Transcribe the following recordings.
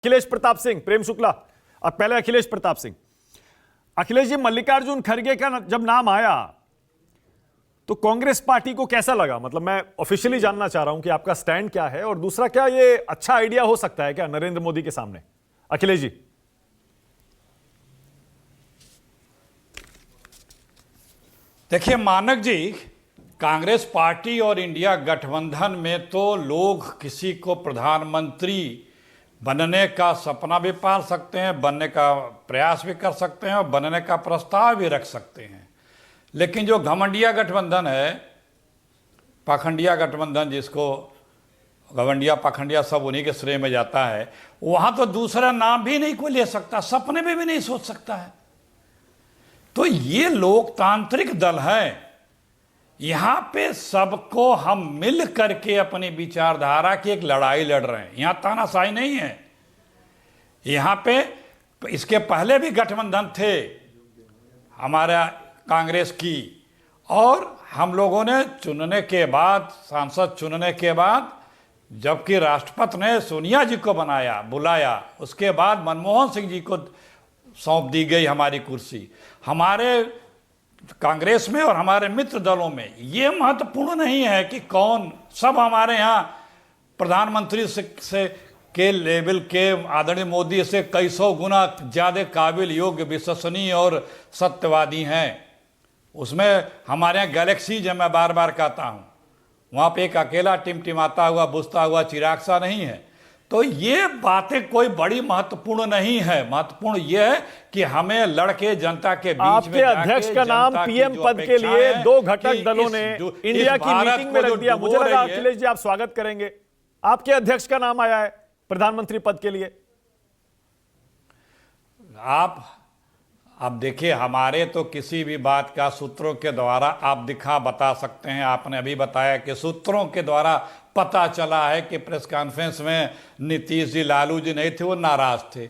अखिलेश प्रताप सिंह, प्रेम शुक्ला। अब पहले अखिलेश प्रताप सिंह। अखिलेश जी, मल्लिकार्जुन खड़गे का जब नाम आया तो कांग्रेस पार्टी को कैसा लगा? मतलब मैं ऑफिशियली जानना चाह रहा हूं कि आपका स्टैंड क्या है, और दूसरा, क्या ये अच्छा आइडिया हो सकता है क्या नरेंद्र मोदी के सामने? अखिलेश जी। देखिए मानक जी, कांग्रेस पार्टी और इंडिया गठबंधन में तो लोग किसी को प्रधानमंत्री बनने का सपना भी पाल सकते हैं, बनने का प्रयास भी कर सकते हैं और बनने का प्रस्ताव भी रख सकते हैं। लेकिन जो घमंडिया गठबंधन है, पाखंडिया गठबंधन, जिसको घमंडिया पाखंडिया सब उन्हीं के श्रेय में जाता है, वहाँ तो दूसरा नाम भी नहीं कोई ले सकता, सपने में भी नहीं सोच सकता है। तो ये लोकतांत्रिक दल है, यहाँ पे सबको हम मिल करके अपनी विचारधारा की एक लड़ाई लड़ रहे हैं। यहाँ तानाशाही नहीं है। यहाँ पे इसके पहले भी गठबंधन थे हमारा कांग्रेस की, और हम लोगों ने चुनने के बाद, सांसद चुनने के बाद, जबकि राष्ट्रपति ने सोनिया जी को बुलाया, उसके बाद मनमोहन सिंह जी को सौंप दी गई हमारी कुर्सी। हमारे कांग्रेस में और हमारे मित्र दलों में ये महत्वपूर्ण नहीं है कि कौन, सब हमारे यहाँ प्रधानमंत्री से के लेवल के आदरणीय मोदी से कई सौ गुना ज़्यादा काबिल, योग्य, विश्वसनीय और सत्यवादी हैं। उसमें हमारे यहाँ गैलेक्सीज है, मैं बार बार कहता हूँ। वहाँ पे एक अकेला टिमटिमाता हुआ, बुझता हुआ चिराग सा नहीं है। तो ये बातें कोई बड़ी महत्वपूर्ण नहीं है। महत्वपूर्ण ये है कि हमें लड़के जनता के बीच आपके में अध्यक्ष का नाम पीएम पद के लिए दो घटक दलों ने इंडिया की मीटिंग में रख दिया। मुझे लगा अखिलेश जी आप स्वागत करेंगे। आपके अध्यक्ष का नाम आया है प्रधानमंत्री पद के लिए। आप अब देखिए, हमारे तो किसी भी बात का सूत्रों के द्वारा आप बता सकते हैं। आपने अभी बताया कि सूत्रों के द्वारा पता चला है कि प्रेस कॉन्फ्रेंस में नीतीश जी, लालू जी नहीं थे, वो नाराज थे।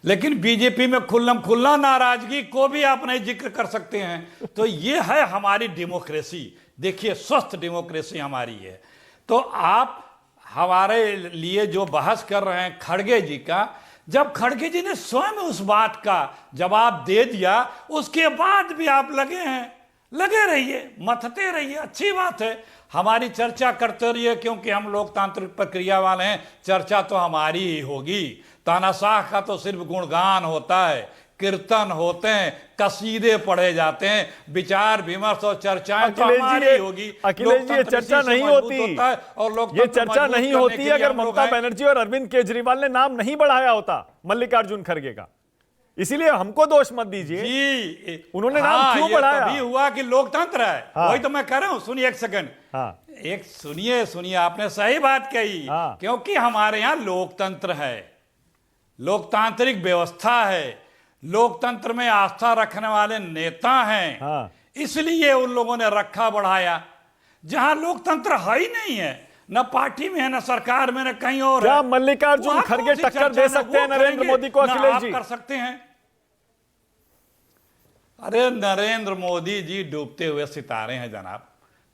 लेकिन बीजेपी में खुल्लम खुल्ला नाराजगी को भी आप नहीं जिक्र कर सकते हैं। तो ये है हमारी डेमोक्रेसी। देखिए, स्वस्थ डेमोक्रेसी हमारी है। तो आप हमारे लिए जो बहस कर रहे हैं खड़गे जी का, जब खड़गे जी ने स्वयं उस बात का जवाब दे दिया, उसके बाद भी आप लगे रहिए, मथते रहिए, अच्छी बात है। हमारी चर्चा करते रहिए, क्योंकि हम लोकतांत्रिक प्रक्रिया वाले हैं। चर्चा तो हमारी ही होगी। तानाशाह का तो सिर्फ गुणगान होता है, कीर्तन होते हैं, कसीदे पढ़े जाते हैं, विचार विमर्श और चर्चाएं तो हमारी होगी। अखिलेश जी, ये चर्चा नहीं होती, और ये चर्चा नहीं होती अगर ममता बनर्जी और अरविंद केजरीवाल ने नाम नहीं बढ़ाया होता मल्लिकार्जुन खड़गे का। इसीलिए हमको दोष मत दीजिए जी, उन्होंने नाम क्यों बढ़ाया? तभी हुआ कि लोकतंत्र है। वही तो मैं कह रहा हूं। सुनिए एक सेकंड, एक सुनिए, आपने सही बात कही। क्योंकि हमारे यहाँ लोकतंत्र है, लोकतांत्रिक व्यवस्था है, लोकतंत्र में आस्था रखने वाले नेता हैं। इसलिए उन लोगों ने रखा बढ़ाया। जहां लोकतंत्र है ही नहीं है, न पार्टी में है, न सरकार में, न कहीं और। क्या मल्लिकार्जुन खड़गे टक्कर दे सकते हैं नरेंद्र मोदी को? अखिलेश जी कर सकते हैं। अरे नरेंद्र मोदी जी डूबते हुए सितारे हैं जनाब,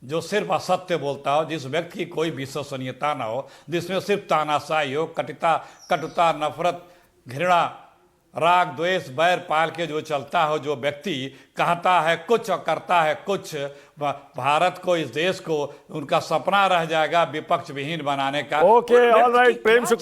जो सिर्फ असत्य बोलता हो, जिस व्यक्ति की कोई विश्वसनीयता ना हो, जिसमें सिर्फ तानाशाही हो, कटुता, नफरत, घृणा, राग, द्वेष, बैर पाल के जो चलता हो, जो व्यक्ति कहता है कुछ और करता है कुछ, भारत को, इस देश को, उनका सपना रह जाएगा विपक्ष विहीन बनाने का। Okay, alright, Prem Shukla.